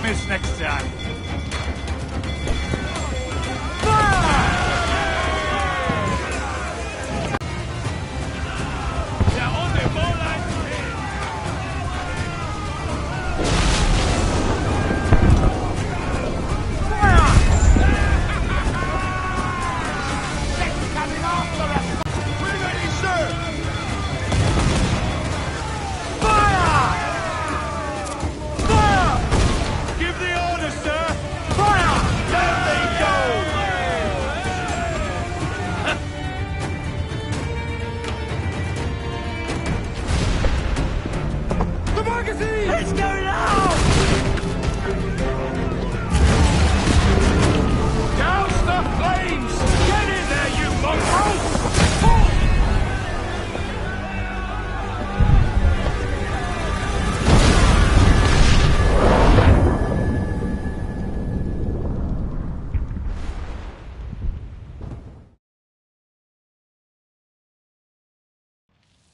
Miss next time.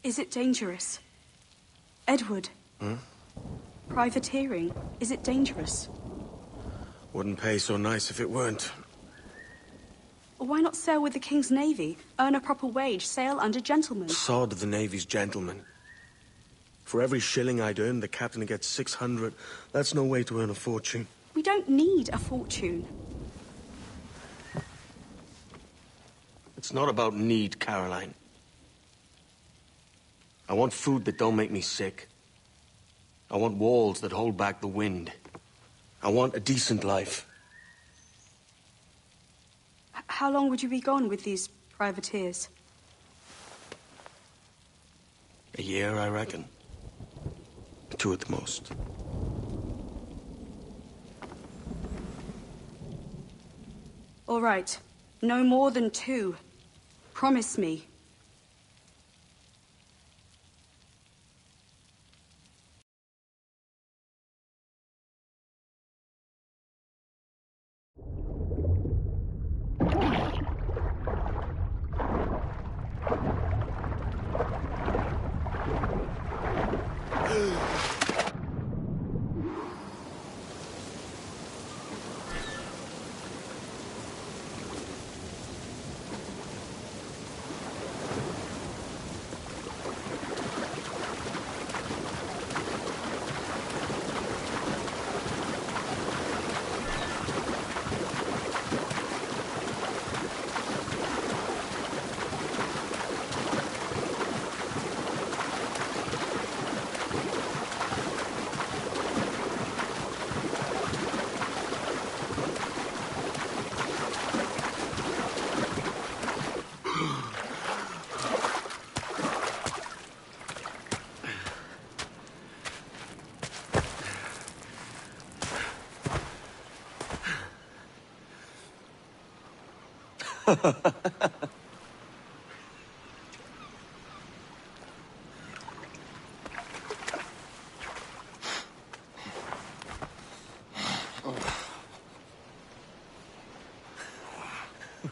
Is it dangerous? Edward? Privateering, is it dangerous? Wouldn't pay so nice if it weren't. Why not sail with the King's Navy? Earn a proper wage, sail under gentlemen. Sod the Navy's gentlemen. For every shilling I'd earn, the captain gets 600. That's no way to earn a fortune. We don't need a fortune. It's not about need, Caroline. I want food that don't make me sick. I want walls that hold back the wind. I want a decent life. How long would you be gone with these privateers? A year, I reckon. 2 at the most. All right. No more than 2. Promise me.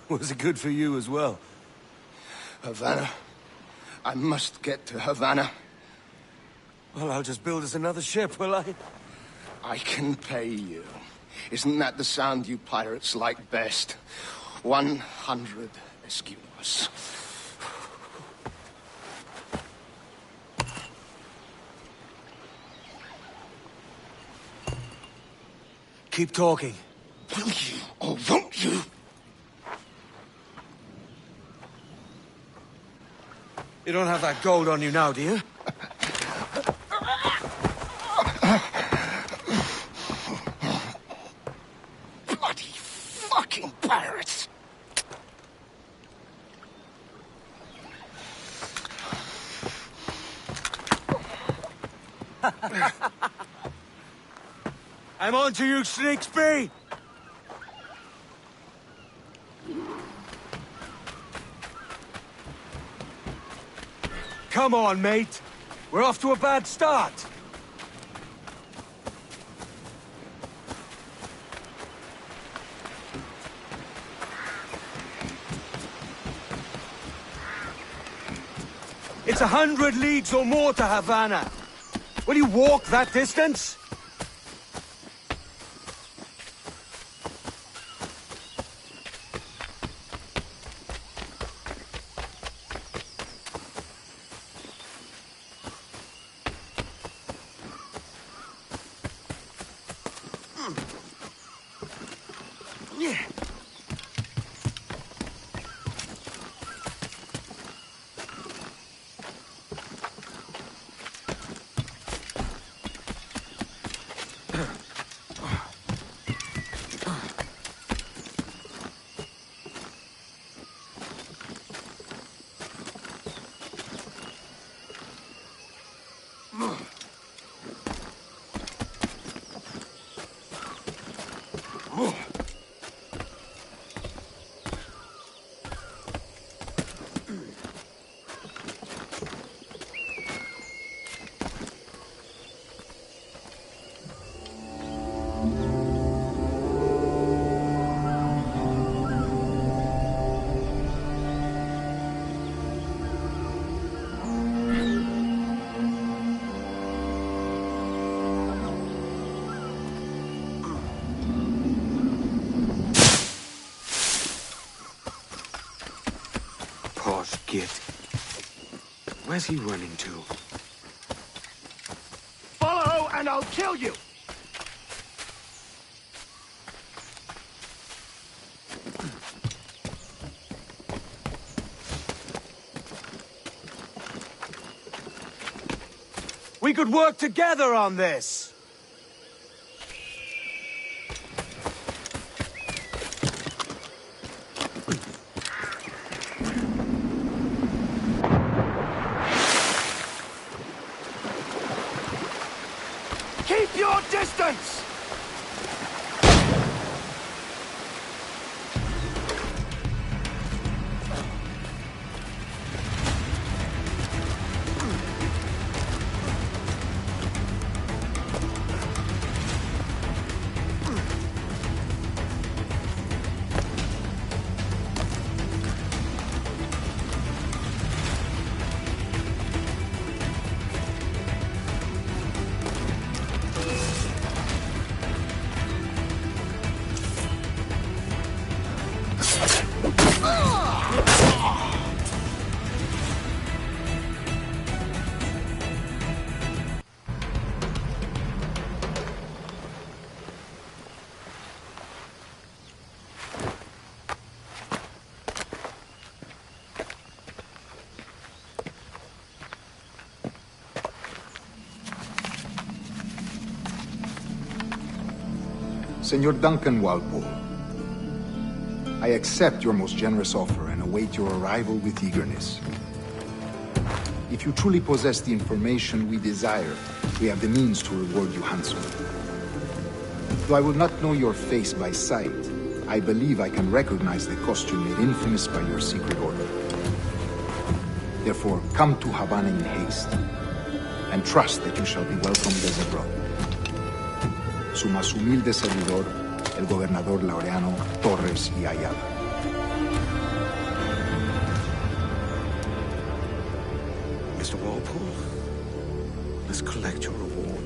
Was it good for you as well? Havana. I must get to Havana. Well, I'll just build us another ship, will I? I can pay you. Isn't that the sound you pirates like best? 100 escudos. Keep talking. Will you or won't you? You don't have that gold on you now, do you? Bloody fucking pirates! I'm on to you, Sneaksby! Come on, mate. We're off to a bad start. It's 100 leagues or more to Havana. Will you walk that distance? Git. Where's he running to? Follow and I'll kill you! We could work together on this! Keep your distance! Senor Duncan Walpole, I accept your most generous offer and await your arrival with eagerness. If you truly possess the information we desire, we have the means to reward you handsomely. Though I will not know your face by sight, I believe I can recognize the costume made infamous by your secret order. Therefore, come to Havana in haste, and trust that you shall be welcomed as a brother. Su más humilde servidor, el gobernador Laureano Torres y Ayala. Mr. Walpole, let's collect your reward.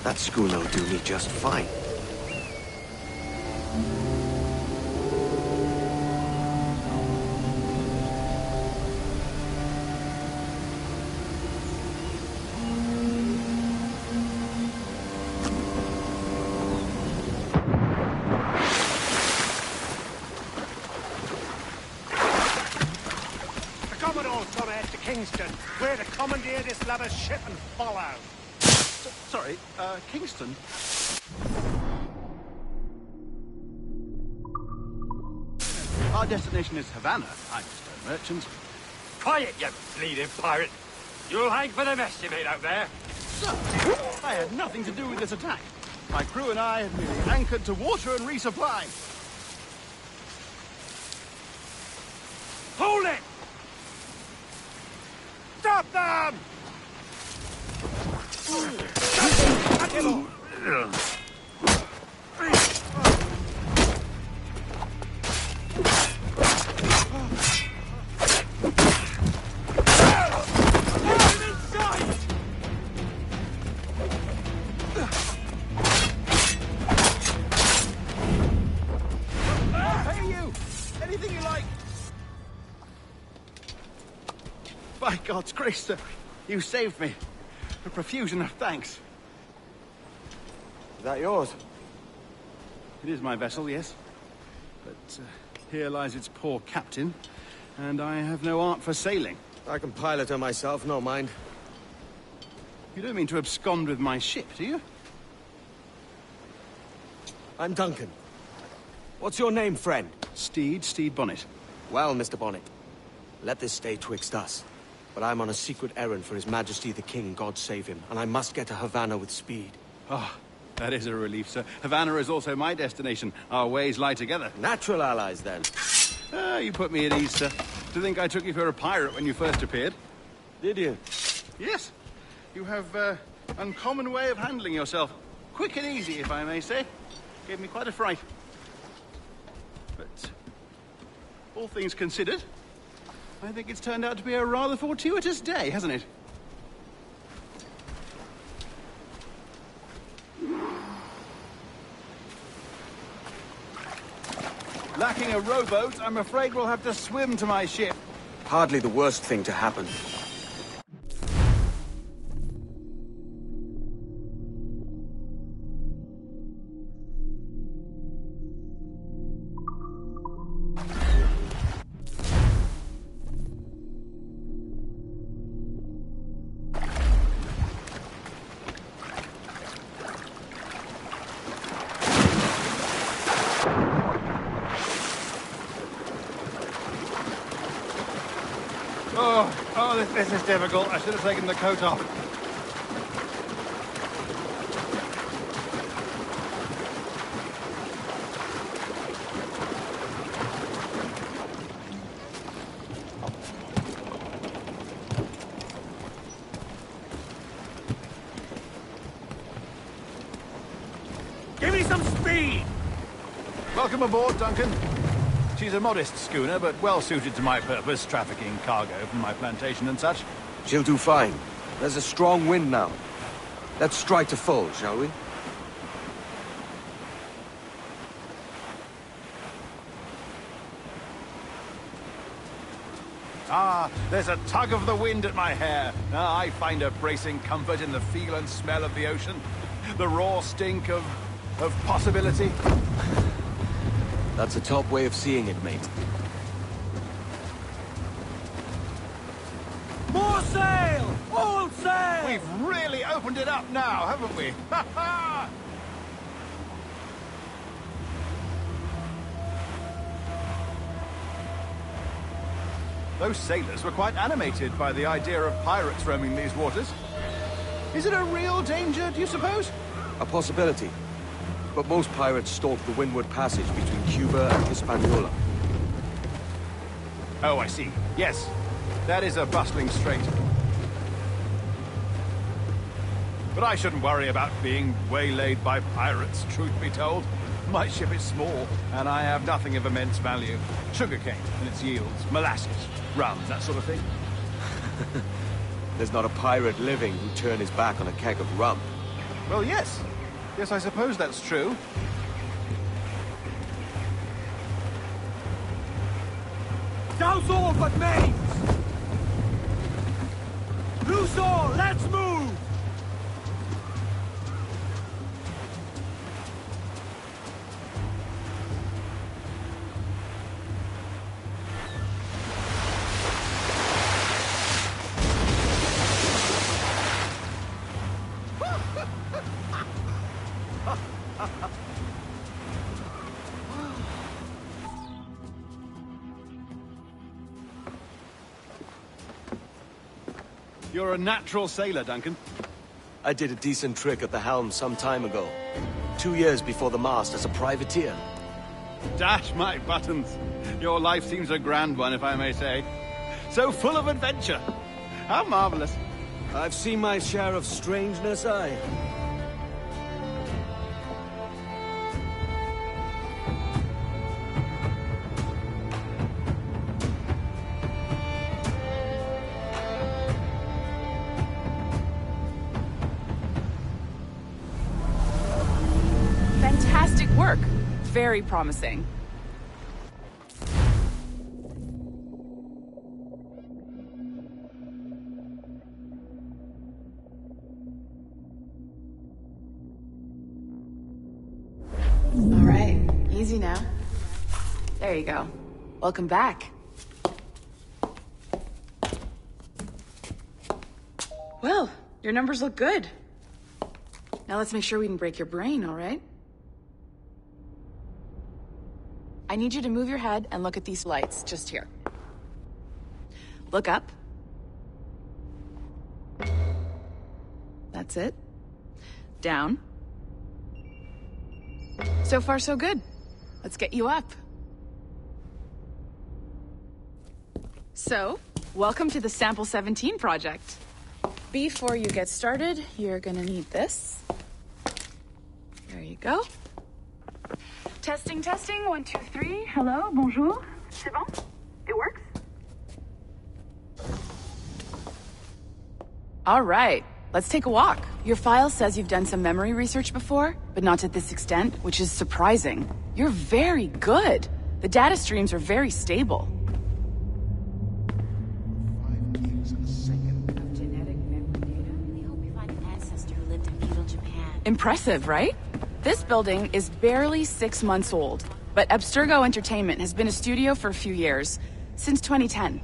That schooner'll do me just fine. Kingston. We're to commandeer this lover's ship and follow. Sorry, Kingston? Our destination is Havana. I'm just a merchant. Quiet, you bleeding pirate. You'll hang for the mess you made out there. Sir, I had nothing to do with this attack. My crew and I had merely anchored to water and resupply. Hold it! Stop them! By God's grace, sir, you saved me. A profusion of thanks. Is that yours? It is my vessel, yes. But here lies its poor captain, and I have no art for sailing. I can pilot her myself, no mind. You don't mean to abscond with my ship, do you? I'm Duncan. What's your name, friend? Steed Bonnet. Well, Mr. Bonnet, let this stay twixt us. But I'm on a secret errand for His Majesty the King, God save him, and I must get to Havana with speed. Ah, that is a relief, sir. Havana is also my destination. Our ways lie together. Natural allies, then. You put me at ease, sir. To think I took you for a pirate when you first appeared. Did you? Yes. You have uncommon way of handling yourself. Quick and easy, if I may say. Gave me quite a fright. But all things considered, I think it's turned out to be a rather fortuitous day, hasn't it? Lacking a rowboat, I'm afraid we'll have to swim to my ship. Hardly the worst thing to happen. This is difficult. I should have taken the coat off. Give me some speed! Welcome aboard, Duncan. She's a modest schooner, but well-suited to my purpose, trafficking cargo from my plantation and such. She'll do fine. There's a strong wind now. Let's strike to full, shall we? Ah, there's a tug of the wind at my hair. I find a bracing comfort in the feel and smell of the ocean. The raw stink of possibility. That's a top way of seeing it, mate. More sail! All sail! We've really opened it up now, haven't we? Ha ha! Those sailors were quite animated by the idea of pirates roaming these waters. Is it a real danger, do you suppose? A possibility. But most pirates stalk the windward passage between Cuba and Hispaniola. Oh, I see. Yes. That is a bustling strait. But I shouldn't worry about being waylaid by pirates, truth be told. My ship is small, and I have nothing of immense value. Sugarcane and its yields, molasses, rum, that sort of thing. There's not a pirate living who'd turn his back on a keg of rum. Well, yes. Yes, I suppose that's true. Douse all but mains! Loose all, let's move! You're a natural sailor, Duncan. I did a decent trick at the helm some time ago. 2 years before the mast as a privateer. Dash my buttons. Your life seems a grand one, if I may say. So full of adventure. How marvelous. I've seen my share of strangeness, aye. Fantastic work. Very promising. All right, easy now. There you go. Welcome back. Well, your numbers look good. Now let's make sure we can break your brain, all right? I need you to move your head and look at these lights, just here. Look up. That's it. Down. So far, so good. Let's get you up. So, welcome to the Sample 17 project. Before you get started, you're gonna need this. There you go. Testing, testing, 1, 2, 3. Hello, bonjour. C'est bon? It works? All right, let's take a walk. Your file says you've done some memory research before, but not to this extent, which is surprising. You're very good. The data streams are very stable. 5 gigs a second. Of genetic memory data. We hope we find an ancestor who lived in feudal Japan. Impressive, right? This building is barely 6 months old, but Abstergo Entertainment has been a studio for a few years, since 2010.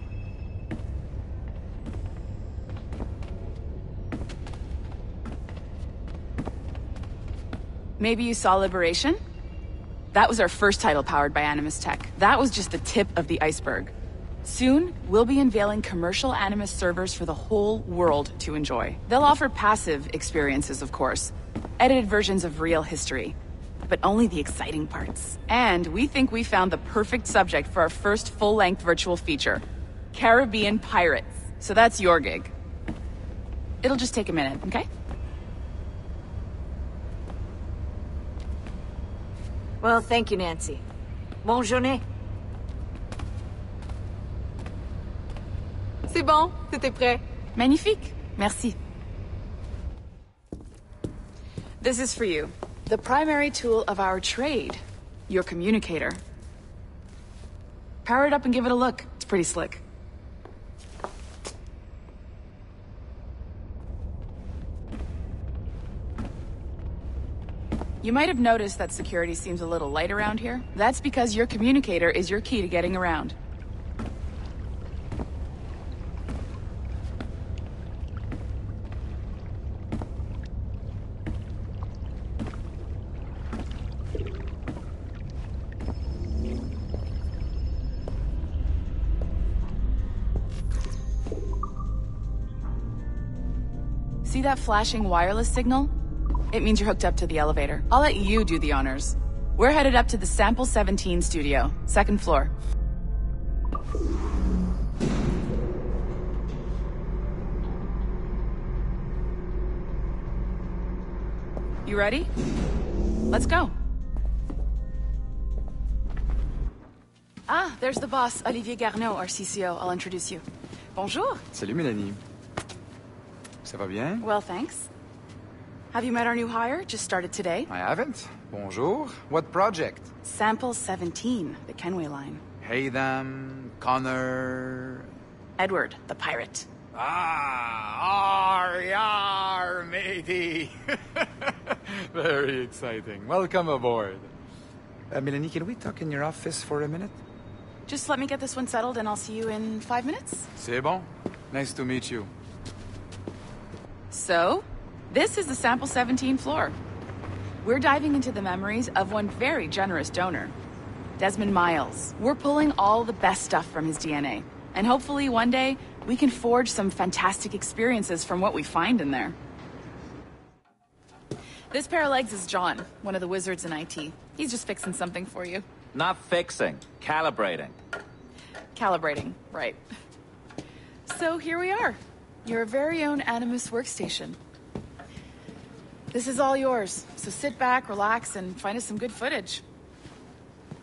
Maybe you saw Liberation? That was our first title powered by Animus Tech. That was just the tip of the iceberg. Soon, we'll be unveiling commercial Animus servers for the whole world to enjoy. They'll offer passive experiences, of course. Edited versions of real history. But only the exciting parts. And we think we found the perfect subject for our first full-length virtual feature. Caribbean pirates. So that's your gig. It'll just take a minute, okay? Well, thank you, Nancy. Bonne journée. C'est bon, c'était prêt. Magnifique. Merci. This is for you. The primary tool of our trade. Your communicator. Power it up and give it a look. It's pretty slick. You might have noticed that security seems a little light around here. That's because your communicator is your key to getting around. See that flashing wireless signal? It means you're hooked up to the elevator. I'll let you do the honors. We're headed up to the Sample 17 studio, 2nd floor. You ready? Let's go. Ah, there's the boss, Olivier Garneau, our CCO. I'll introduce you. Bonjour. Salut Mélanie. Ça va bien? Well, thanks. Have you met our new hire? Just started today. I haven't. Bonjour. What project? Sample 17, the Kenway line. Haytham, Connor... Edward, the pirate. Ah, yar, matey. Very exciting. Welcome aboard. Mélanie, can we talk in your office for a minute? Just let me get this one settled and I'll see you in 5 minutes. C'est bon. Nice to meet you. So, this is the Sample 17 floor. We're diving into the memories of one very generous donor, Desmond Miles. We're pulling all the best stuff from his DNA. And hopefully one day, We can forge some fantastic experiences from what we find in there. This pair of legs is John, one of the wizards in IT. He's just fixing something for you. Not fixing, calibrating. Calibrating, right. So here we are. Your very own Animus workstation. This is all yours, so sit back, relax, and find us some good footage.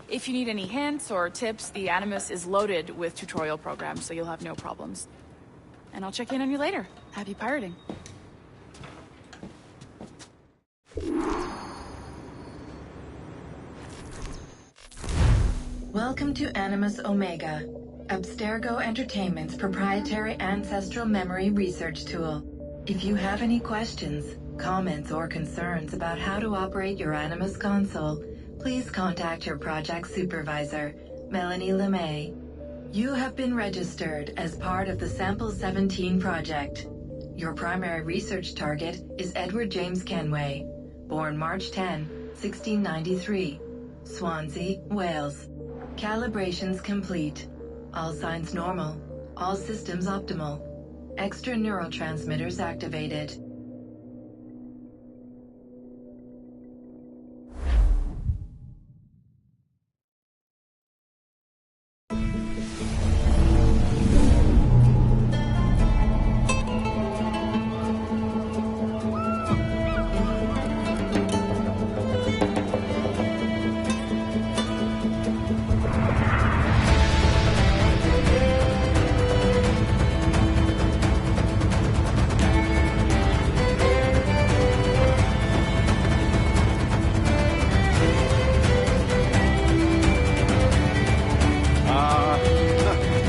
If you need any hints or tips, the Animus is loaded with tutorial programs, so you'll have no problems. And I'll check in on you later. Happy pirating. Welcome to Animus Omega, Abstergo Entertainment's proprietary ancestral memory research tool. If you have any questions, comments, or concerns about how to operate your Animus console, please contact your project supervisor, Melanie LeMay. You have been registered as part of the Sample 17 project. Your primary research target is Edward James Kenway, born March 10, 1693, Swansea, Wales. Calibrations complete. All signs normal. All systems optimal. Extra neurotransmitters activated.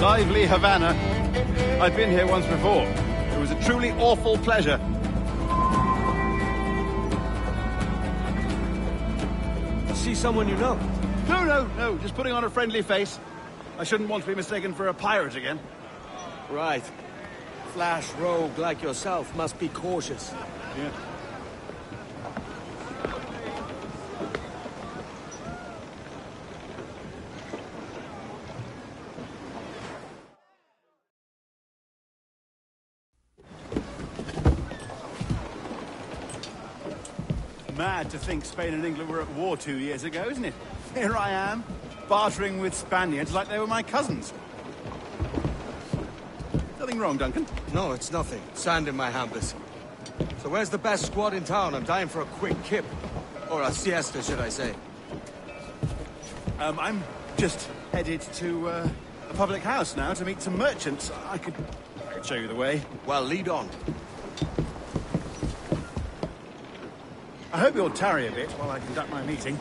Lively Havana. I've been here once before. It was a truly awful pleasure. See someone you know? No. Just putting on a friendly face. I shouldn't want to be mistaken for a pirate again. Right. Flash rogue like yourself must be cautious. Yeah. Mad to think Spain and England were at war 2 years ago, isn't it? Here I am, bartering with Spaniards like they were my cousins. Nothing wrong, Duncan? No, it's nothing. Sand in my hampers. So where's the best squad in town? I'm dying for a quick kip. Or a siesta, should I say. I'm just headed to a public house now to meet some merchants. I could show you the way. Well, lead on. I hope you'll tarry a bit while I conduct my meeting.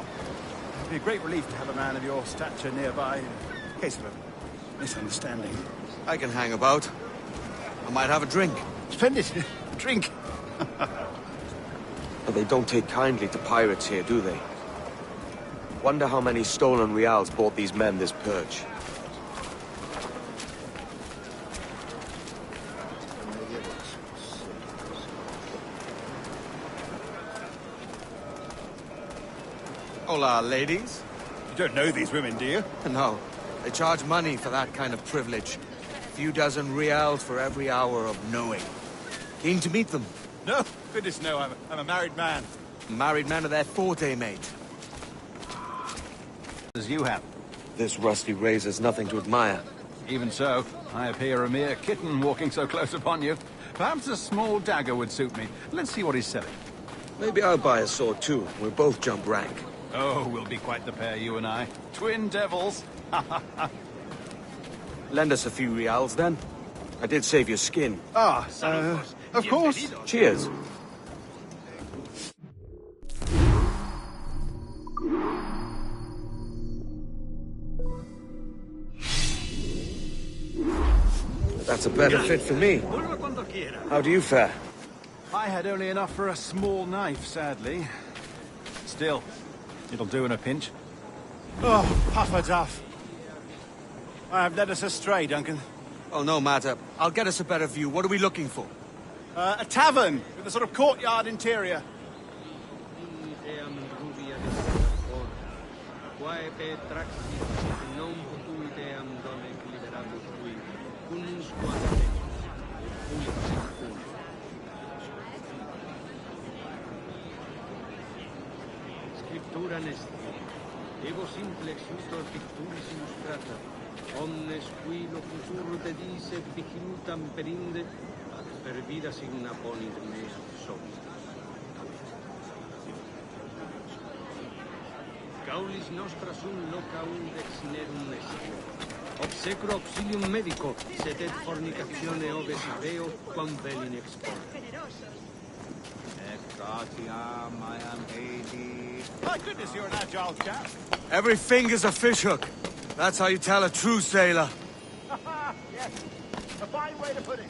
It'd be a great relief to have a man of your stature nearby in case of a misunderstanding. I can hang about. I might have a drink. Splendid. Drink. But they don't take kindly to pirates here, do they? Wonder how many stolen reals bought these men this perch. Hola, ladies. You don't know these women, do you? No. They charge money for that kind of privilege. A few dozen reals for every hour of knowing. Keen to meet them? No, goodness no, I'm a married man. Married men are their forte, mate. As you have. This rusty razor's nothing to admire. Even so, I appear a mere kitten walking so close upon you. Perhaps a small dagger would suit me. Let's see what he's selling. Maybe I'll buy a sword too. We'll both jump rank. Oh, we'll be quite the pair, you and I. Twin devils. Lend us a few reals, then. I did save your skin. Of course. Cheers. That's a better fit for me. How do you fare? I had only enough for a small knife, sadly. Still, it'll do in a pinch. Oh, puffer duff. I have led us astray, Duncan. Oh, no matter. I'll get us a better view. What are we looking for? A tavern with a sort of courtyard interior. Scriptura nesti. Evo simple exutor picturis illustrata. Omnes qui locutur dedise vigilutam perinde, ad per vida signa ponit mea somni. Gaulis nostra sum loca undex nerum est. Obsecro auxilium medico, sed et fornicatione ove saveo, quam velin expone. Gratiam, I am Hades. My goodness, you're an agile chap. Every finger's a fishhook. That's how you tell a true sailor. Yes, a fine way to put it.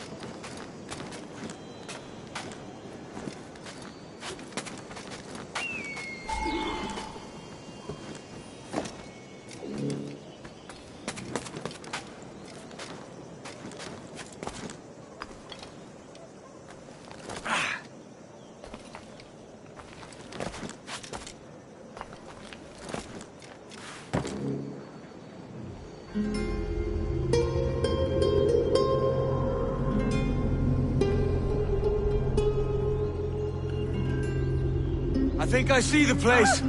I think I see the place.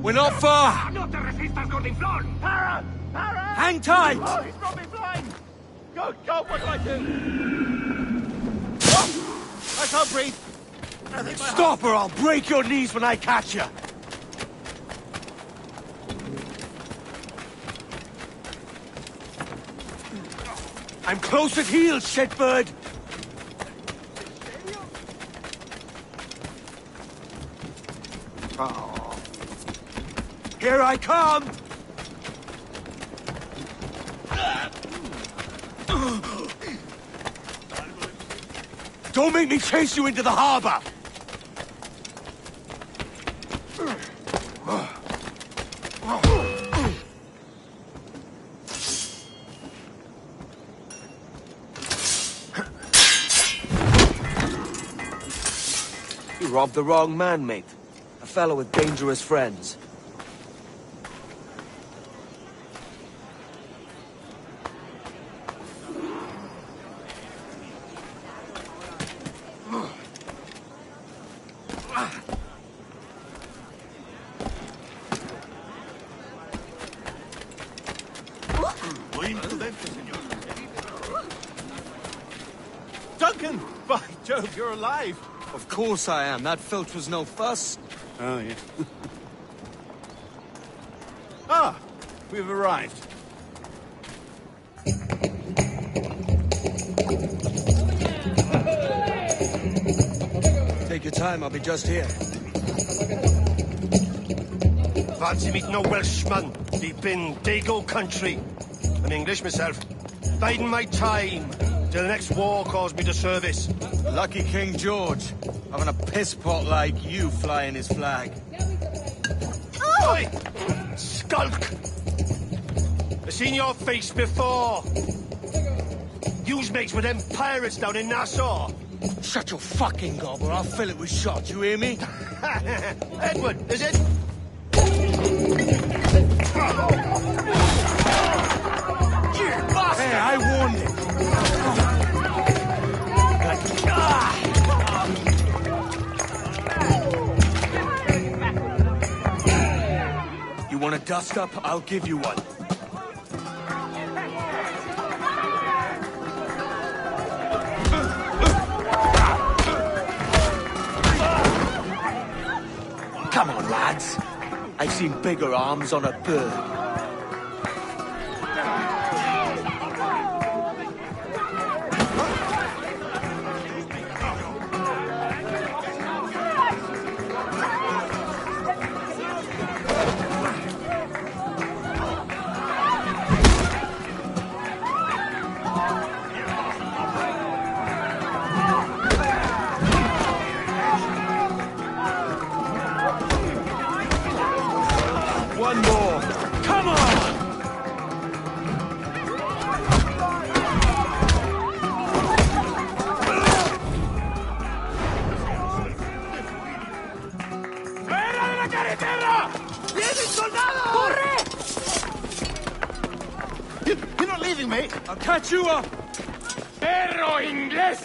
We're not far. No te resistas, Gordinflón! Para! Para! Hang tight! Oh, he's brought me blind! Good God, what do I do? Oh, I can't breathe. I think my Stop or I'll break your knees when I catch you. I'm close at heel, shitbird. Oh. Here I come! Don't make me chase you into the harbor! You robbed the wrong man, mate. A fellow with dangerous friends. Duncan! By Jove, you're alive! Of course I am. That filch was no fuss. Oh, yeah. Ah! We've arrived. Take your time, I'll be just here. Fancy meeting no Welshman deep in Dago country. I'm English myself. Biding my time till the next war calls me to service. Lucky King George, having a piss pot like you flying his flag. Oi! Skulk! I've seen your face before. You's mates with them pirates down in Nassau. Shut your fucking gob or I'll fill it with shot, you hear me? Edward, is it? Hey, I warned him. You want a dust-up? I'll give you one. Come on, lads. I've seen bigger arms on a bird. One more. Come on! ¡Fuera de la carretera! ¡Vienen soldados! You're not leaving me! I'll catch you up! ¡Perro inglés!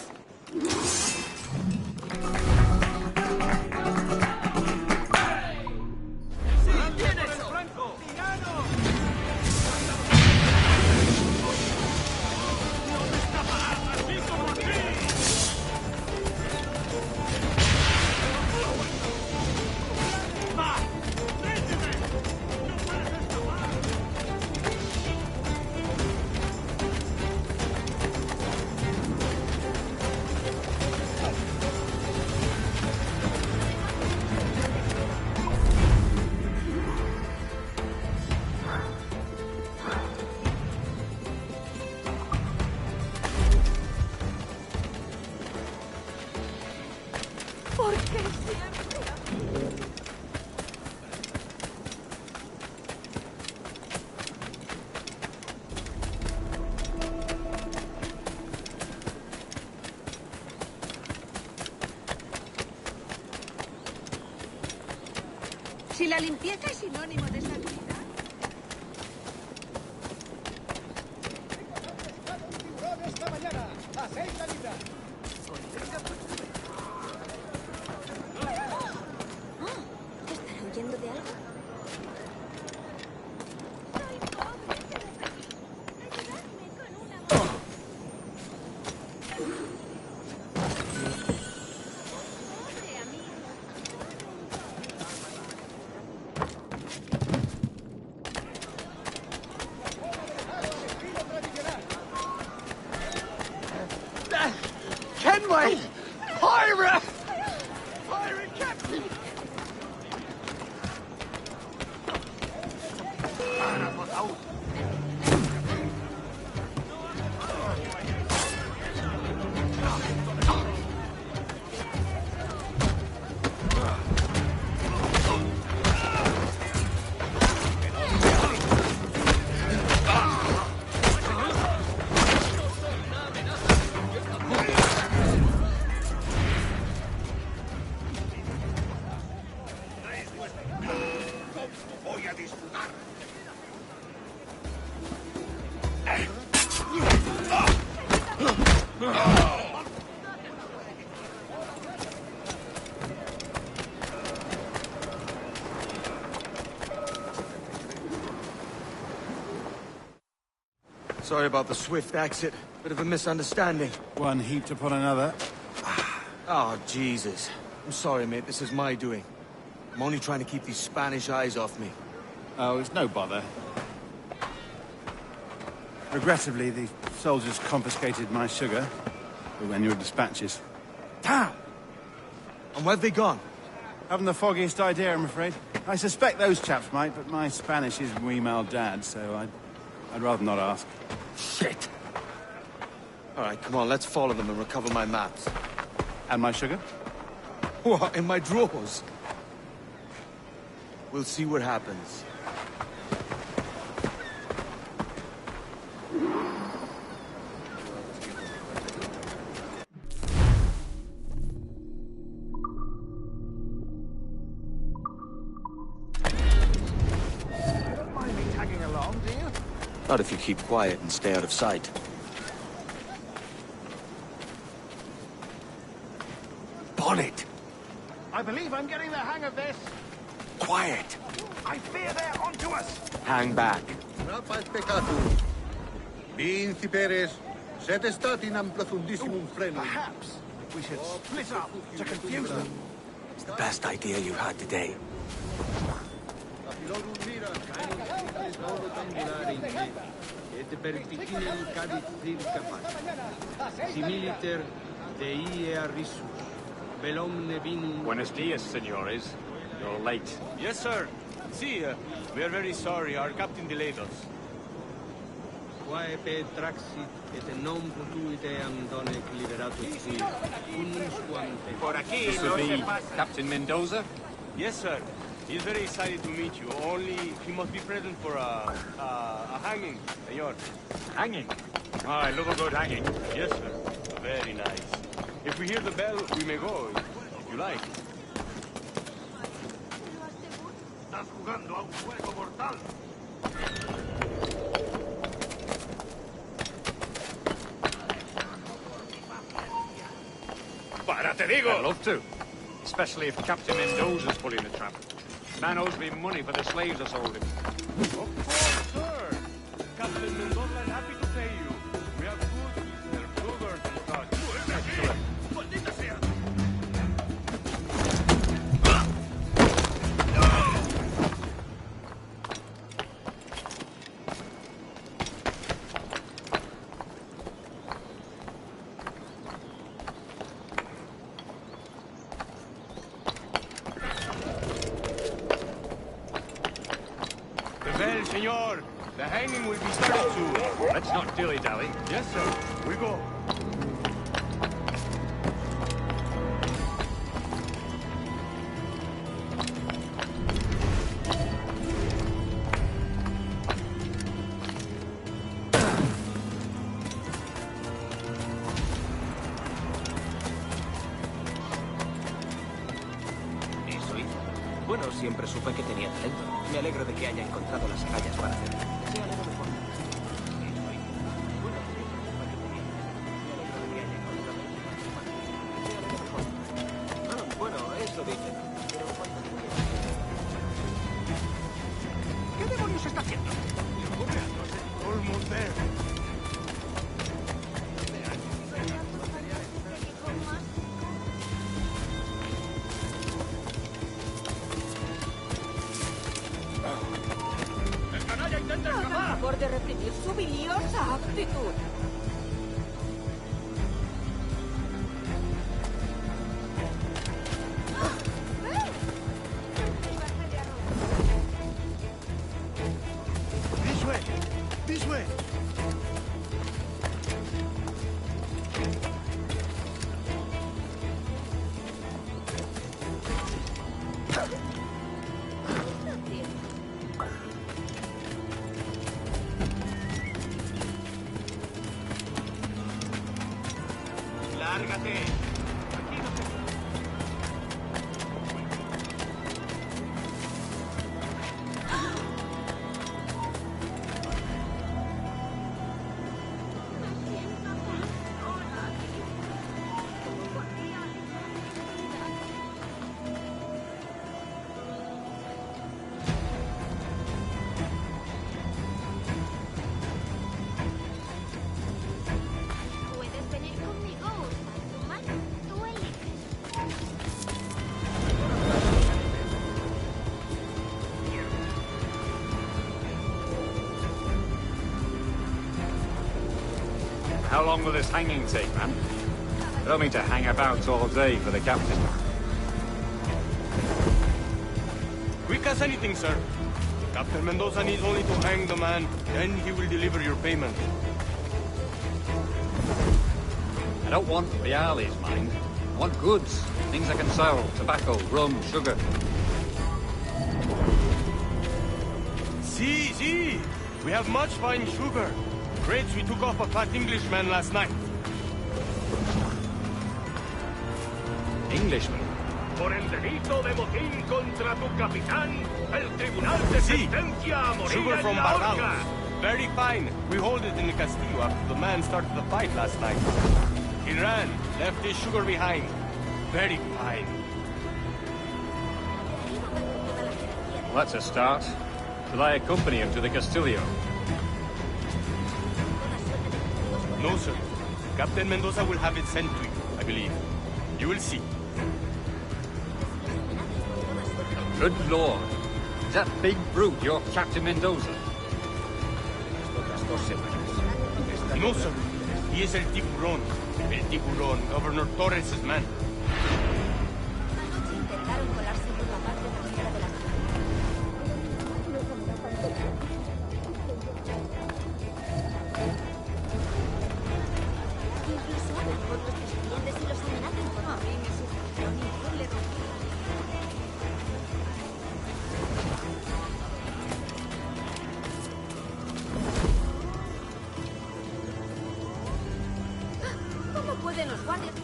¿Por qué siempre? Si la limpieza es sinónimo de estabilidad. esta mañana a 6 la libra. ¿Estará huyendo de algo? Kenway! Pirate! Pirate captain! Voy a disputar. Sorry about the swift exit. Bit of a misunderstanding. One heaped upon another. Oh, Jesus. I'm sorry, mate. This is my doing. I'm only trying to keep these Spanish eyes off me. Oh, it's no bother. Regrettably, the soldiers confiscated my sugar when your dispatches. Damn! And where've they gone? Haven't the foggiest idea, I'm afraid. I suspect those chaps might, but my Spanish is wee mal dad, so I'd rather not ask. Shit! All right, come on, let's follow them and recover my maps. And my sugar? What, in my drawers? We'll see what happens. Don't mind me tagging along, do you? Not if you keep quiet and stay out of sight. Bonnet! I believe I'm getting the hang of this. Quiet! I fear they're onto us. Hang back. Rapas peccatum. Principeres, siete stati in profundissimum freno. Perhaps we should split up to confuse them. It's the best idea you had today. Et perticinem cadit circa similiter Dei arrissus. Velomne vinum. Buenos dias, senores. You're late. Yes, sir. See, we are very sorry. Our captain delayed us. Quae petraxit et non potuiteam donec liberatus qui unus quante. Por aquí, This would be Captain Mendoza? Yes, sir. He's very excited to meet you. Only he must be present for a hanging, senor. Hanging? Oh, I love a good hanging. Yes, sir. Very nice. If we hear the bell, we may go, if you like. Estás jugando a un juego mortal. te digo. I'd love to. Especially if Captain Mendoza's pulling the trap. Man owes me money for the slaves I sold him. Of course, sir. Captain Mendoza is happy to pay you. We have goods, there's sugar and such. Excellent. ¡Maldita sea! Senor, the hanging will be started soon. Let's not dilly-dally. Yes, sir. We go. Eso hizo. Bueno, siempre supe que tenía talento. Me alegro de que haya encontrado las agallas para hacerlo. Desea lo mejor. Eso hizo. Bueno, siempre supe que tenía talento. Me alegro de que haya encontrado las agallas para hacerlo. Desea lo mejor. Bueno, eso dicen. Pero ¿cuántas mujeres? ¿Qué demonios está haciendo? Le ocurre a no sé. Almost there. Por de reprimir su biliosa actitud. This way! This way! Lárgate. Aquí no se... Puedes venir conmigo, Batman. Tú eliges. How long will this hanging take, man? I don't mean to hang about all day for the captain. Quick as anything, sir. Captain Mendoza needs only to hang the man, then he will deliver your payment. I don't want reales, mind. I want goods. Things I can sell. Tobacco, rum, sugar. See. We have much fine sugar. Crates we took off a fat Englishman last night. Englishman? Por el delito de motín contra tu capitán, el tribunal te sentencia a morir Sugar en from la horca. Barbados. Very fine. We hold it in the Castillo after the man started the fight last night. He ran, left his sugar behind. Very fine. Well, that's a start. Shall I accompany him to the Castillo? No, sir. Captain Mendoza will have it sent to you, I believe. You will see. Good Lord. Is that big brute your Captain Mendoza? No, sir. He is El Tiburón. El Tiburón, Governor Torres' man. Anoche intentaron colarse por la parte trasera de la incluso hablan con nuestros clientes y los amenazan con a mí mi suscripción y yo le rompí la ¿Cómo pueden los guardias?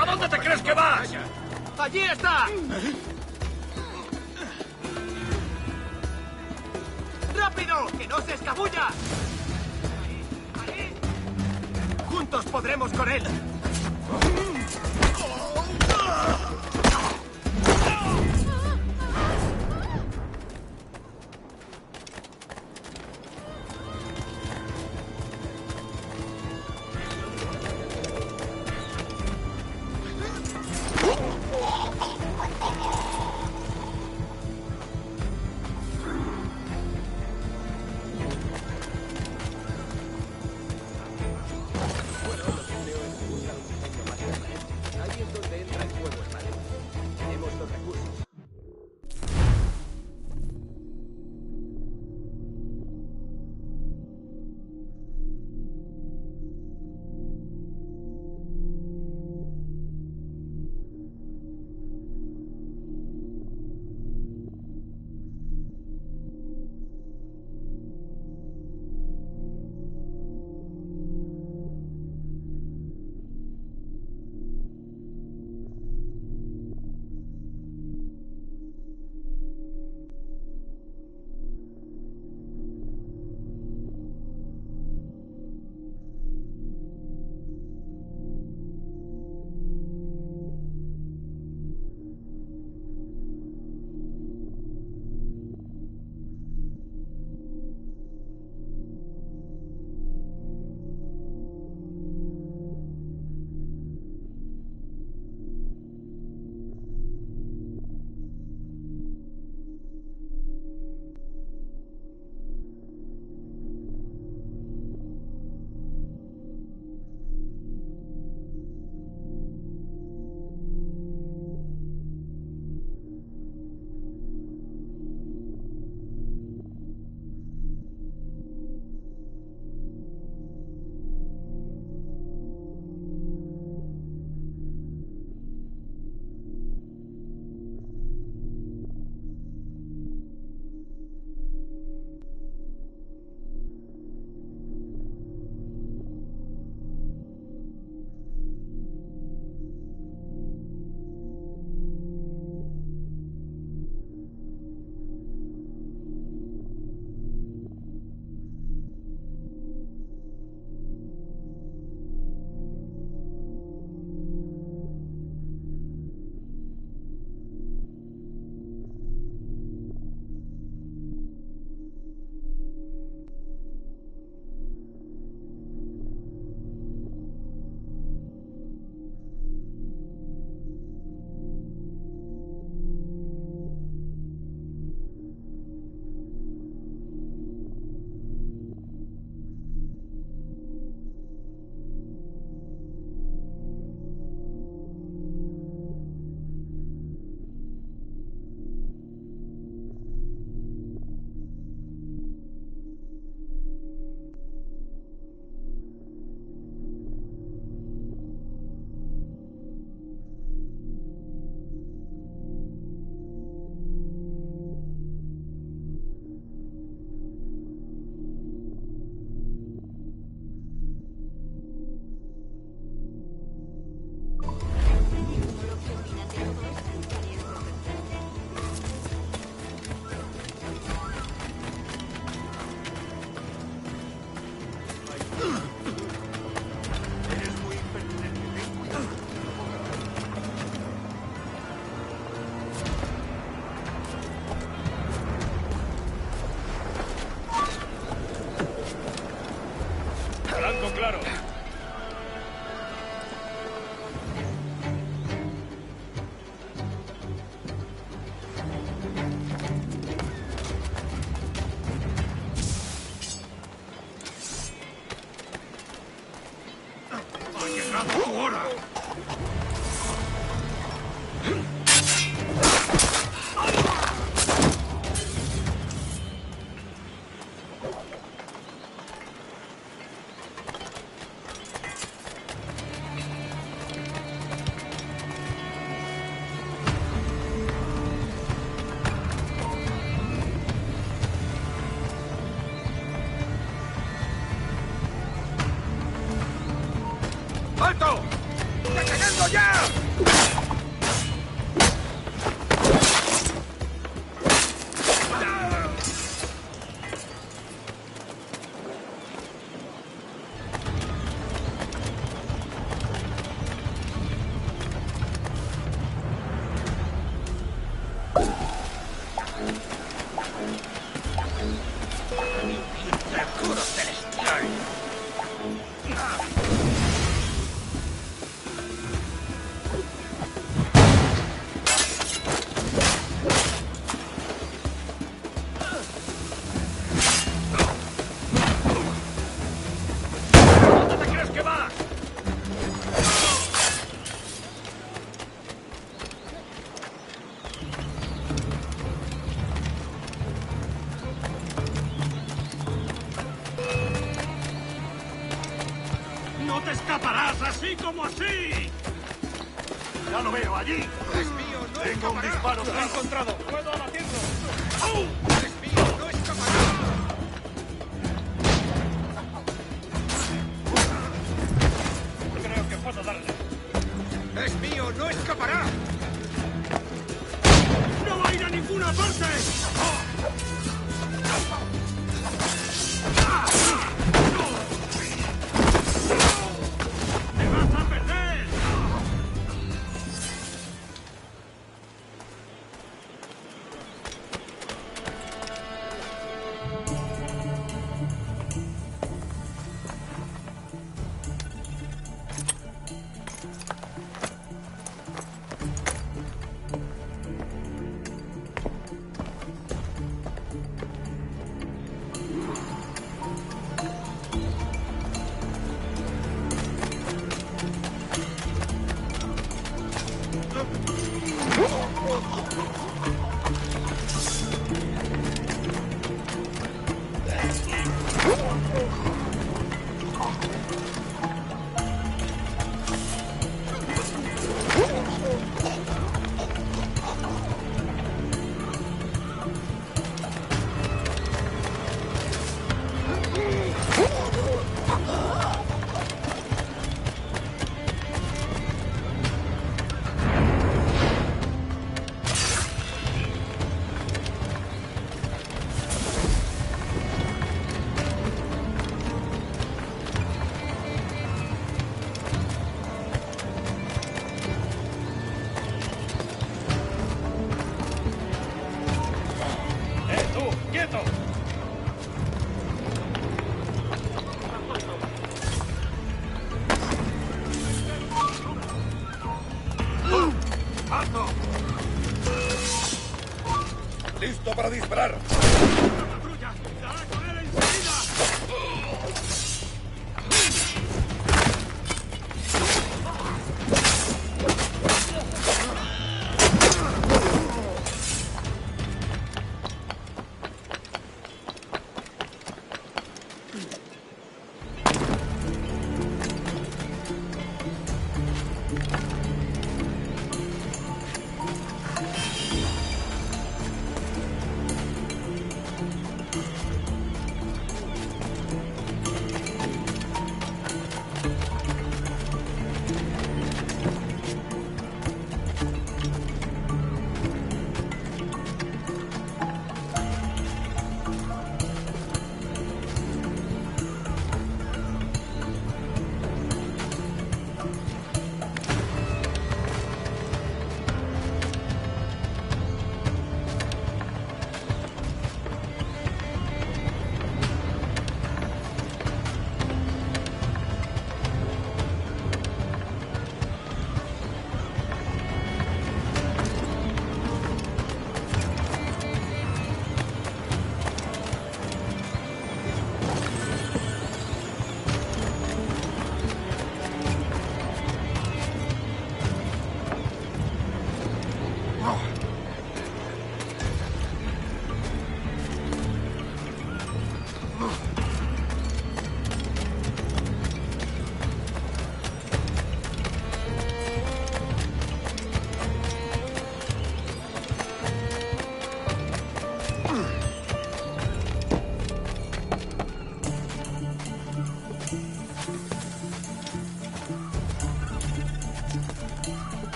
¿A dónde te crees que vas? ¡Allí está! ¡Rápido! ¡Que no se escabulla! ¡Ahí! ¡Juntos podremos con él! Ahí es donde entra el juego, ¿vale? Tenemos los recursos. Blanco claro. ¡Ha llegado tu hora! ¡Alto! ¡Está cayendo ya! ¡No te escaparás así como así! ¡Ya lo veo allí! ¡Es mío! ¡No tengo un disparo! ¡Lo he encontrado! ¡Puedo abatirlo! ¡Oh! ¡Es mío! ¡No escapará! Creo que puedo darle. ¡Es mío! ¡No escapará! ¡No va a ir a ninguna parte! ¡Te vas a perder! ¡Listo para disparar!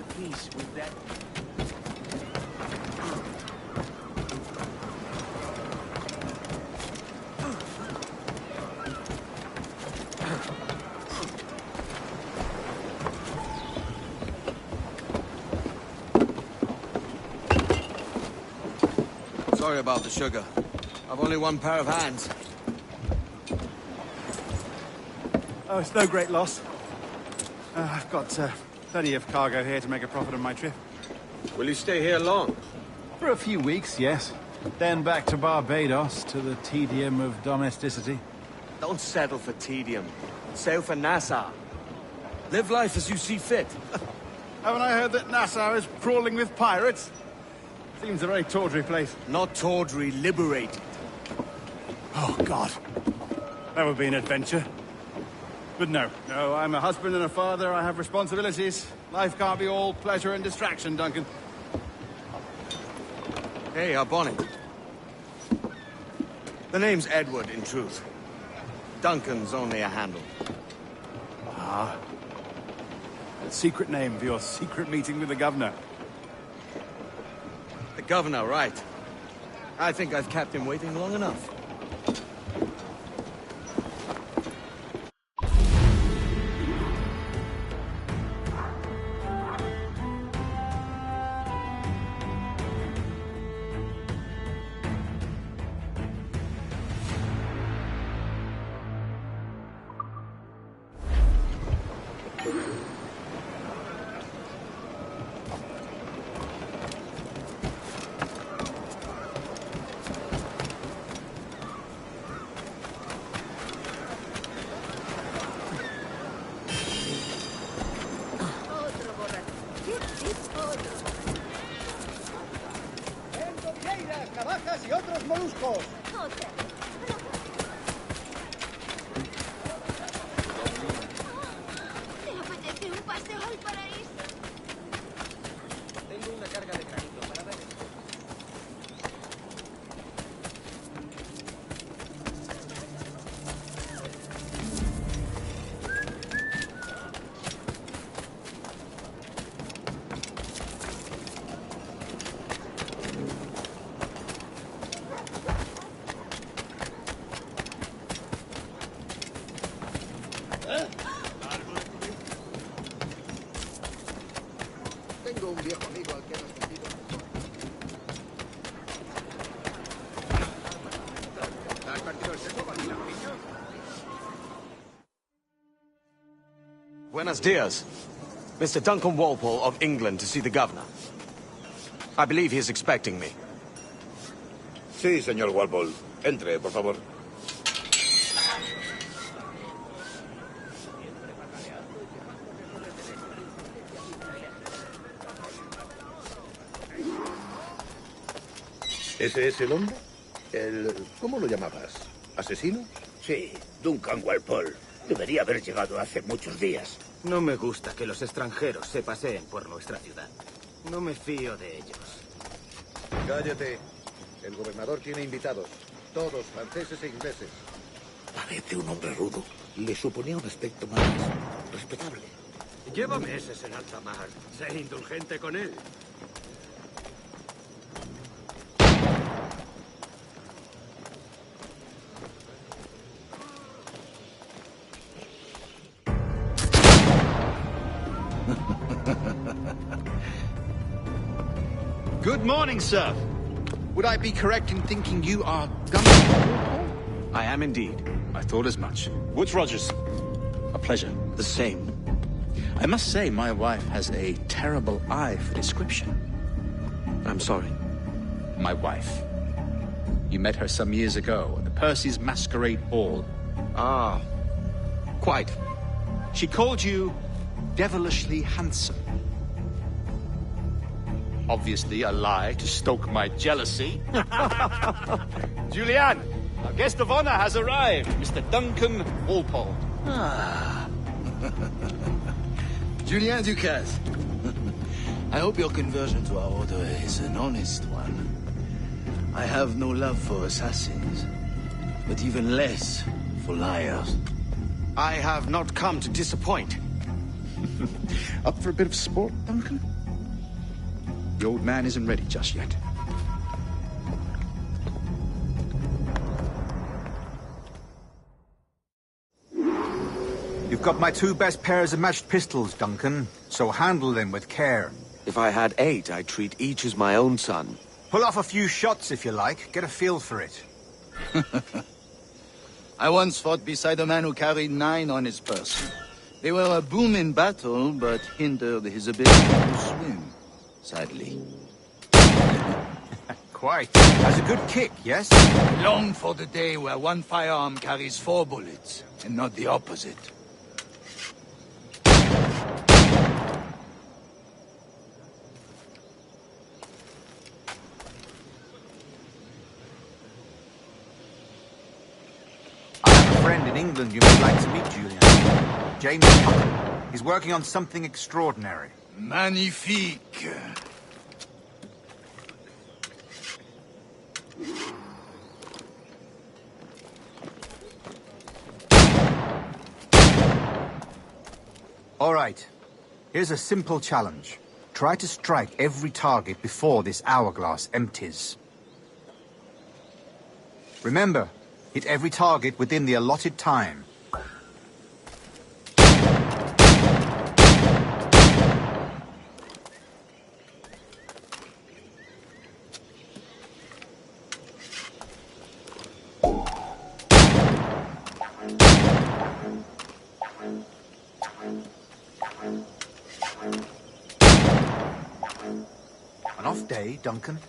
Please, with that. Sorry about the sugar. I've only one pair of hands. Oh, it's no great loss. I've got plenty of cargo here to make a profit on my trip. Will you stay here long? For a few weeks, yes. Then back to Barbados, to the tedium of domesticity. Don't settle for tedium. Sail for Nassau. Live life as you see fit. Haven't I heard that Nassau is crawling with pirates? Seems a very tawdry place. Not tawdry, liberated. Oh, God. That would be an adventure. But no, I'm a husband and a father. I have responsibilities. Life can't be all pleasure and distraction, Duncan. Hey, our bonnet. The name's Edward, in truth. Duncan's only a handle. Ah. A secret name for your secret meeting with the governor. The governor, right. I think I've kept him waiting long enough. y otros moluscos. ¿Te apetece un paseo al paraíso? Tengo una carga de granito para ver. Tengo un viejo amigo al que he respondido. ¿Has partido el seco para tirar niños? Buenos dias. Mr. Duncan Walpole of England to see the governor. I believe he is expecting me. Sí, señor Walpole. Entre, por favor. ¿Ese es el hombre? ¿Cómo lo llamabas? ¿Asesino? Sí, Duncan Walpole. Debería haber llegado hace muchos días. No me gusta que los extranjeros se paseen por nuestra ciudad. No me fío de ellos. Cállate. El gobernador tiene invitados. Todos franceses e ingleses. Parece un hombre rudo. Le suponía un aspecto más respetable. Lleva meses en alta mar. Sé indulgente con él. Good morning, sir. Would I be correct in thinking you are Duncan? I am indeed. I thought as much. Woods Rogers. A pleasure. The same. I must say, my wife has a terrible eye for description. I'm sorry. My wife. You met her some years ago at the Percy's Masquerade Ball. Ah, quite. She called you devilishly handsome. Obviously a lie to stoke my jealousy. Julianne, our guest of honor has arrived, Mr. Duncan Walpole. Ah. Julien Ducasse. I hope your conversion to our order is an honest one. I have no love for assassins, but even less for liars. I have not come to disappoint. Up for a bit of sport, Duncan? The old man isn't ready just yet. You've got my 2 best pairs of matched pistols, Duncan, so handle them with care. If I had 8, I'd treat each as my own son. Pull off a few shots if you like, get a feel for it. I once fought beside a man who carried 9 on his person. They were a boom in battle, but hindered his ability to swim, sadly. Quite. Has a good kick, yes? Long for the day where one firearm carries 4 bullets, and not the opposite. I have a friend in England you might like to meet, Julian. James Puckle. He's working on something extraordinary. Magnifique. All right. Here's a simple challenge. Try to strike every target before this hourglass empties. Remember, hit every target within the allotted time. An off day, Duncan.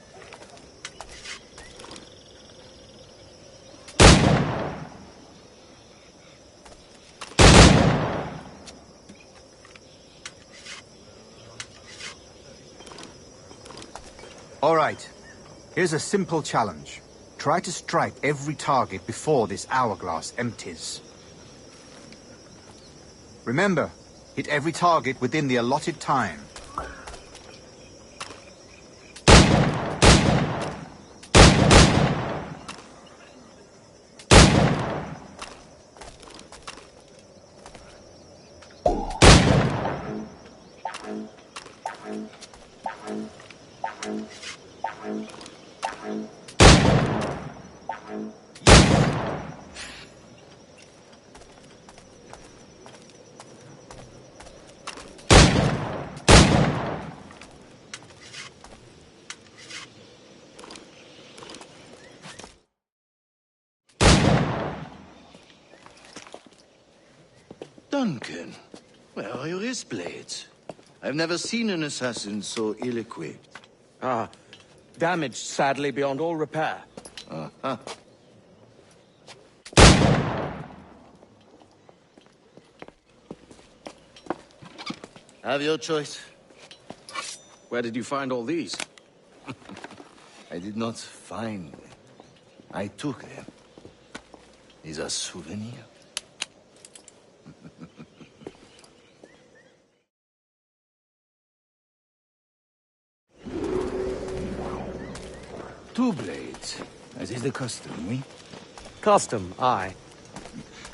All right. Here's a simple challenge. Try to strike every target before this hourglass empties. Remember, hit every target within the allotted time. Duncan, where are your wrist blades? I've never seen an assassin so ill-equipped. Ah, damaged sadly beyond all repair. Uh-huh. Have your choice. Where did you find all these? I did not find them. I took them. These are souvenirs. Two blades, as is the custom, oui? Custom, aye.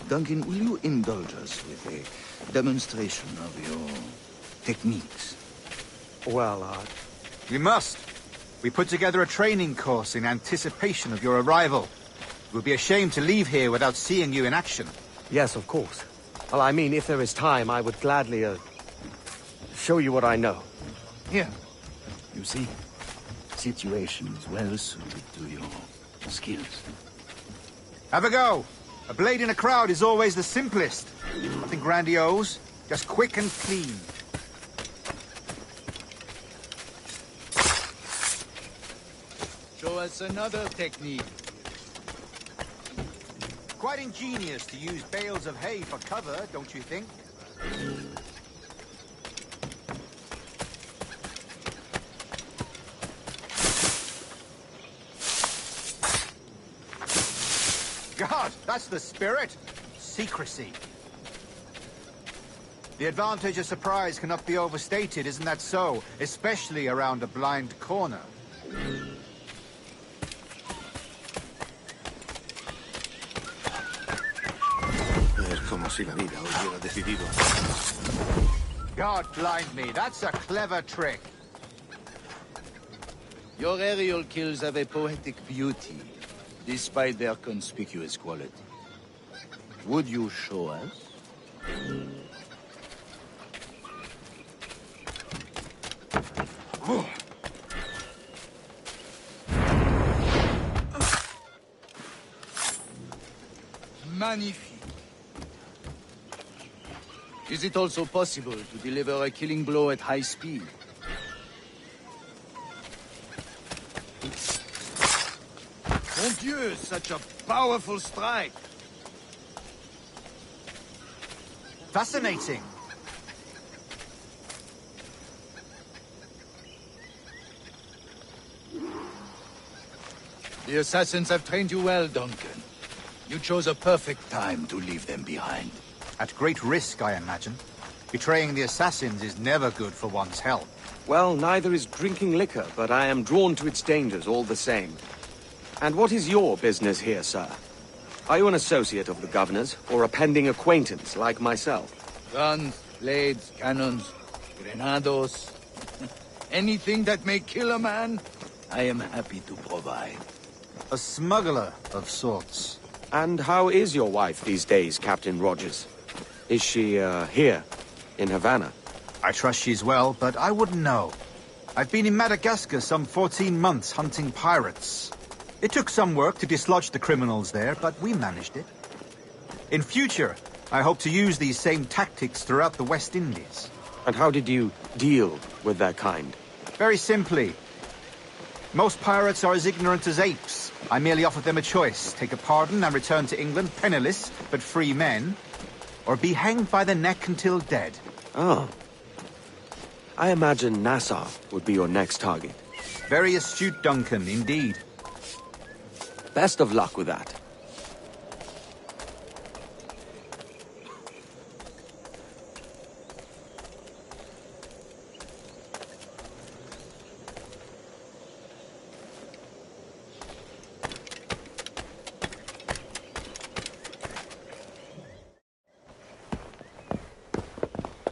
Duncan, will you indulge us with a demonstration of your techniques? Well, We must. We put together a training course in anticipation of your arrival. It would be a shame to leave here without seeing you in action. Yes, of course. Well, I mean, if there is time, I would gladly, show you what I know. Here. You see? Situations well suited to your skills. Have a go. A blade in a crowd is always the simplest. Nothing grandiose, just quick and clean. Show us another technique. Quite ingenious to use bales of hay for cover, don't you think? God, that's the spirit. Secrecy. The advantage of surprise cannot be overstated, isn't that so? Especially around a blind corner. Como si la vida hubiera decidido. God blind me, that's a clever trick. Your aerial kills have a poetic beauty, despite their conspicuous quality. Would you show us? Magnifique. Is it also possible to deliver a killing blow at high speed? Mon Dieu, such a powerful strike! Fascinating. The assassins have trained you well, Duncan. You chose a perfect time to leave them behind. At great risk, I imagine. Betraying the assassins is never good for one's health. Well, neither is drinking liquor, but I am drawn to its dangers all the same. And what is your business here, sir? Are you an associate of the governor's, or a pending acquaintance like myself? Guns, blades, cannons, grenados. Anything that may kill a man, I am happy to provide. A smuggler of sorts. And how is your wife these days, Captain Rogers? Is she, here, in Havana? I trust she's well, but I wouldn't know. I've been in Madagascar some 14 months hunting pirates. It took some work to dislodge the criminals there, but we managed it. In future, I hope to use these same tactics throughout the West Indies. And how did you deal with that kind? Very simply. Most pirates are as ignorant as apes. I merely offered them a choice. Take a pardon and return to England penniless, but free men. Or be hanged by the neck until dead. Oh. I imagine Nassau would be your next target. Very astute, Duncan, indeed. Best of luck with that.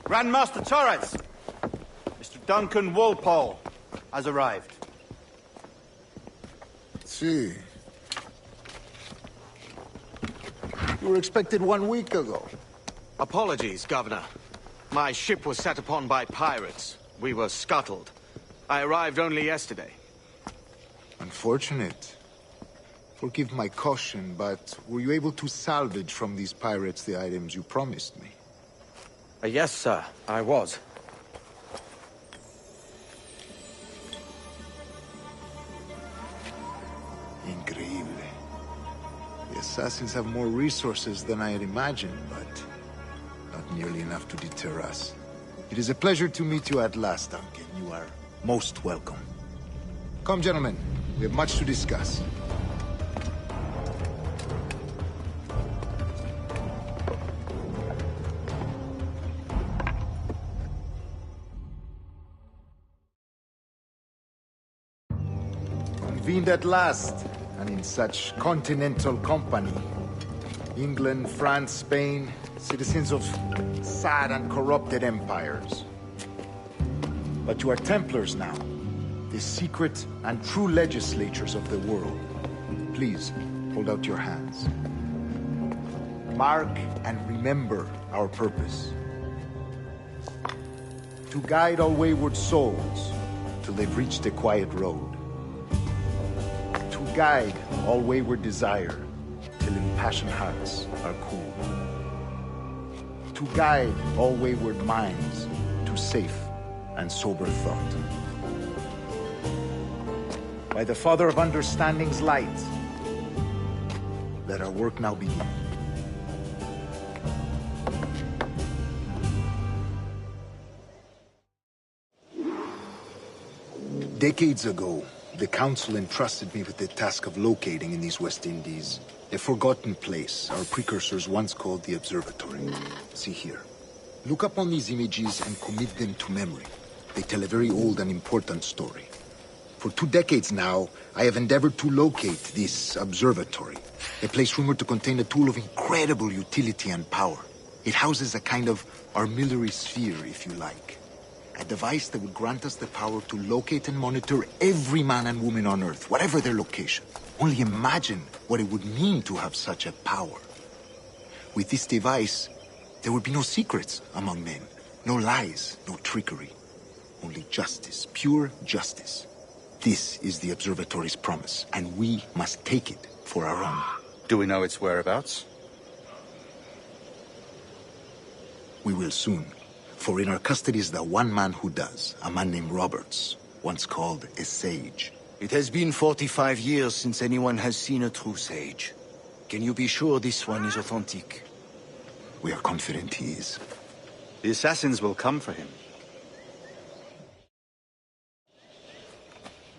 Grandmaster Torres! Mr. Duncan Walpole has arrived. See. You were expected 1 week ago. Apologies, Governor. My ship was set upon by pirates. We were scuttled. I arrived only yesterday. Unfortunate. Forgive my caution, but were you able to salvage from these pirates the items you promised me? Yes, sir, I was. Increíble. The assassins have more resources than I had imagined, but not nearly enough to deter us. It is a pleasure to meet you at last, Duncan. You are most welcome. Come, gentlemen. We have much to discuss. Convened at last, and in such continental company. England, France, Spain, citizens of sad and corrupted empires. But you are Templars now, the secret and true legislators of the world. Please, hold out your hands. Mark and remember our purpose. To guide all wayward souls till they've reached a quiet road. To guide all wayward desire till impassioned hearts are cool. To guide all wayward minds to safe and sober thought. By the Father of Understanding's light, let our work now begin. Decades ago, the Council entrusted me with the task of locating in these West Indies a forgotten place our precursors once called the Observatory. See here. Look upon these images and commit them to memory. They tell a very old and important story. For 2 decades now, I have endeavored to locate this observatory, a place rumored to contain a tool of incredible utility and power. It houses a kind of armillary sphere, if you like. A device that would grant us the power to locate and monitor every man and woman on Earth, whatever their location. Only imagine what it would mean to have such a power. With this device, there would be no secrets among men. No lies, no trickery. Only justice, pure justice. This is the Observatory's promise, and we must take it for our own. Do we know its whereabouts? We will soon. For in our custody is the one man who does, a man named Roberts, once called a sage. It has been 45 years since anyone has seen a true sage. Can you be sure this one is authentic? We are confident he is. The assassins will come for him.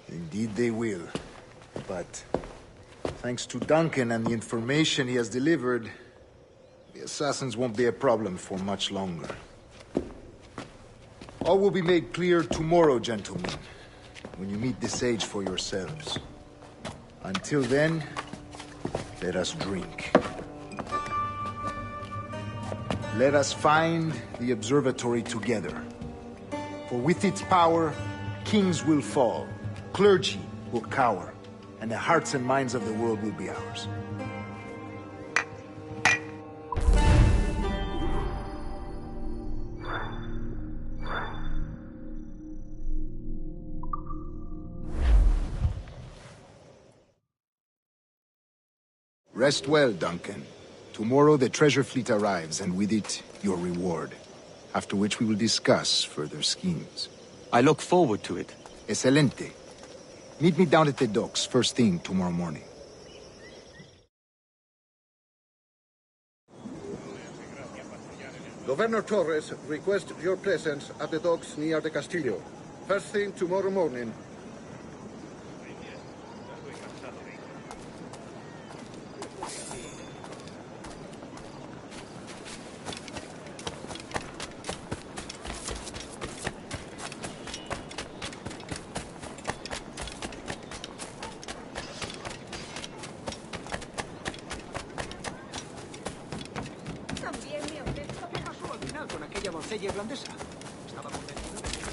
Indeed they will. But thanks to Duncan and the information he has delivered, the assassins won't be a problem for much longer. All will be made clear tomorrow, gentlemen, when you meet the sage for yourselves. Until then, let us drink. Let us find the observatory together. For with its power, kings will fall, clergy will cower, and the hearts and minds of the world will be ours. Rest well, Duncan. Tomorrow the treasure fleet arrives, and with it, your reward. After which we will discuss further schemes. I look forward to it. Excelente. Meet me down at the docks first thing tomorrow morning. Governor Torres requests your presence at the docks near the Castillo. First thing tomorrow morning. irlandesa. Estaba convencido de que...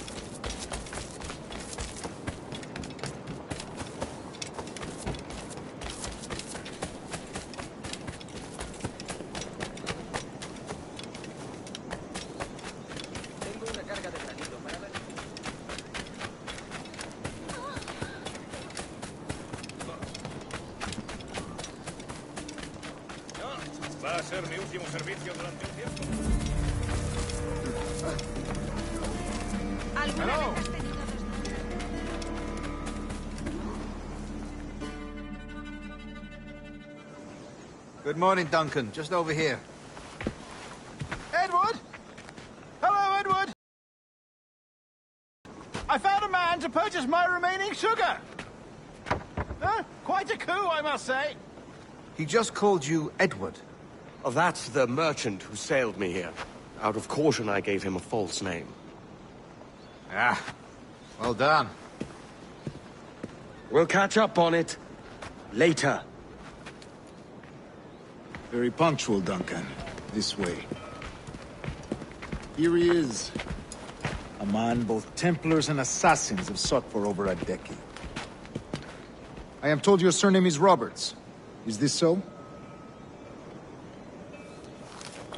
Tengo una carga de granito para ver. Va a ser mi último servicio durante un tiempo. ¿Alguna vez has tenido Good morning, Duncan. Just over here. Edward? Hello, Edward! I found a man to purchase my remaining sugar! Quite a coup, I must say. He just called you Edward. Oh, that's the merchant who sailed me here. Out of caution, I gave him a false name. Ah, well done. We'll catch up on it later. Very punctual, Duncan. This way. Here he is. A man both Templars and Assassins have sought for over a decade. I am told your surname is Roberts. Is this so?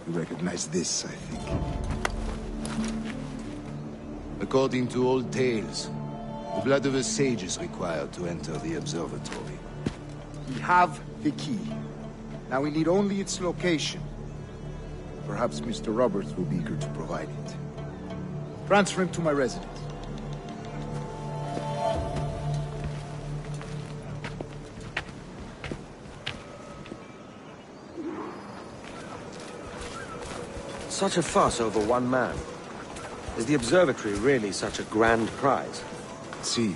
You recognize this, I think. According to old tales, the blood of a sage is required to enter the observatory. We have the key. Now we need only its location. Perhaps Mr. Roberts will be eager to provide it. Transfer him to my residence. Such a fuss over one man. Is the observatory really such a grand prize? Sí,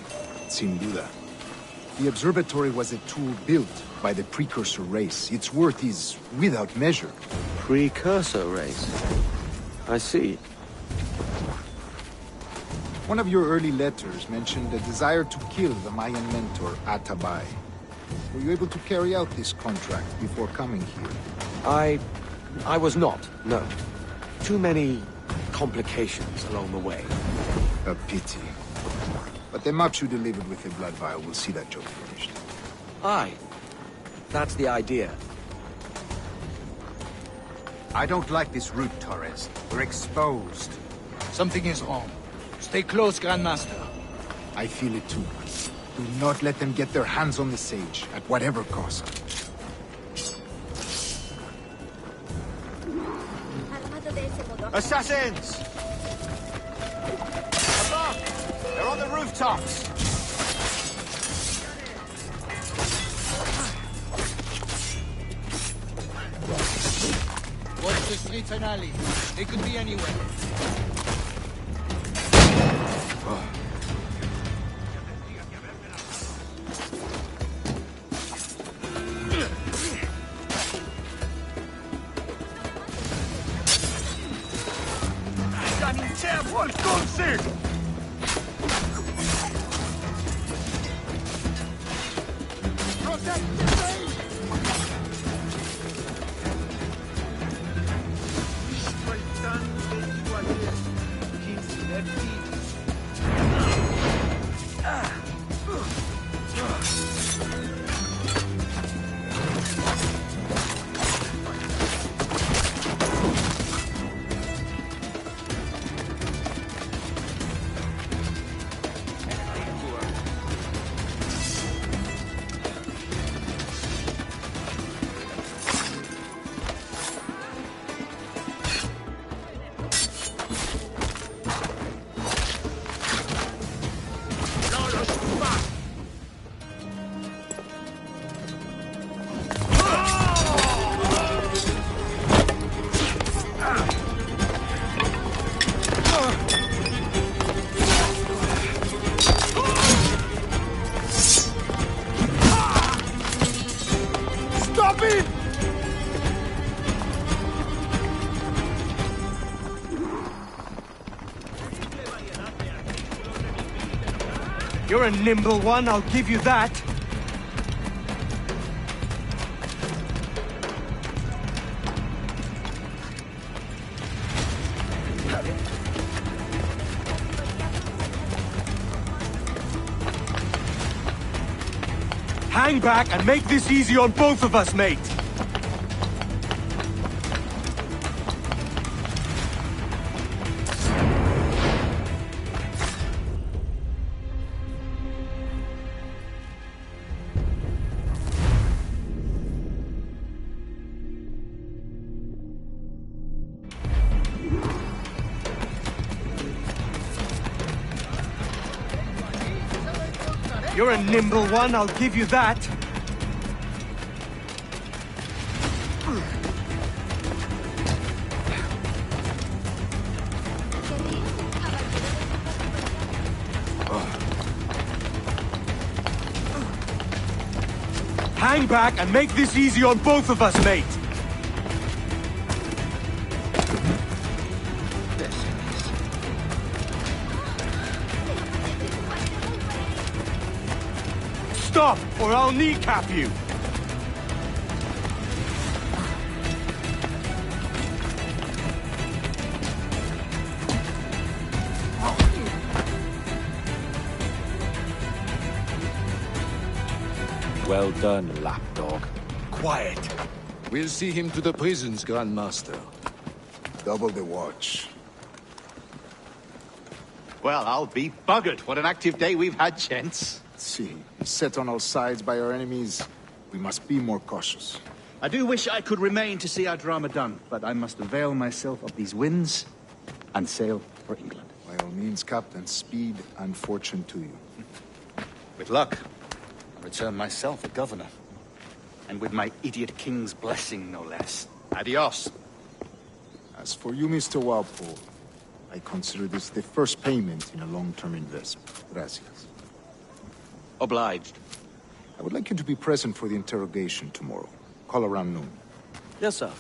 sin duda. The observatory was a tool built by the precursor race. Its worth is without measure. Precursor race? I see. One of your early letters mentioned a desire to kill the Mayan mentor, Atabay. Were you able to carry out this contract before coming here? I I was not, no. Too many complications along the way. A pity. But the maps you delivered with the blood vial will see that job finished. Aye. That's the idea. I don't like this route, Torres. We're exposed. Something is wrong. Stay close, Grandmaster. I feel it too. Do not let them get their hands on the sage, at whatever cost. Assassins! Above! They're on the rooftops! Watch the streets and alleys. They could be anywhere. You're a nimble one, I'll give you that. Hang back and make this easy on both of us, mate. You're a nimble one, I'll give you that. Hang back and make this easy on both of us, mate. Stop, or I'll kneecap you! Well done, lapdog. Quiet. We'll see him to the prisons, Grandmaster. Double the watch. Well, I'll be buggered. What an active day we've had, gents. See, set on all sides by our enemies, we must be more cautious. I do wish I could remain to see our drama done, but I must avail myself of these winds and sail for England. By all means, Captain, speed and fortune to you. With luck, I'll return myself a governor. And with my idiot king's blessing, no less. Adios. As for you, Mr. Walpole, I consider this the first payment in a long-term investment. Gracias. Obliged. I would like you to be present for the interrogation tomorrow. Call around noon. Yes, sir.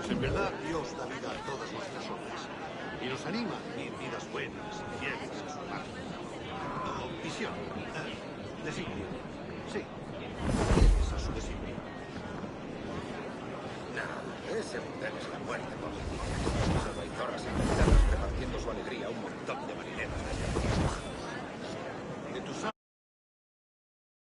En verdad, Dios da vida a todos nuestros hombres. Y nos anima a vivir vidas buenas y fieles a su madre. Oh, visión.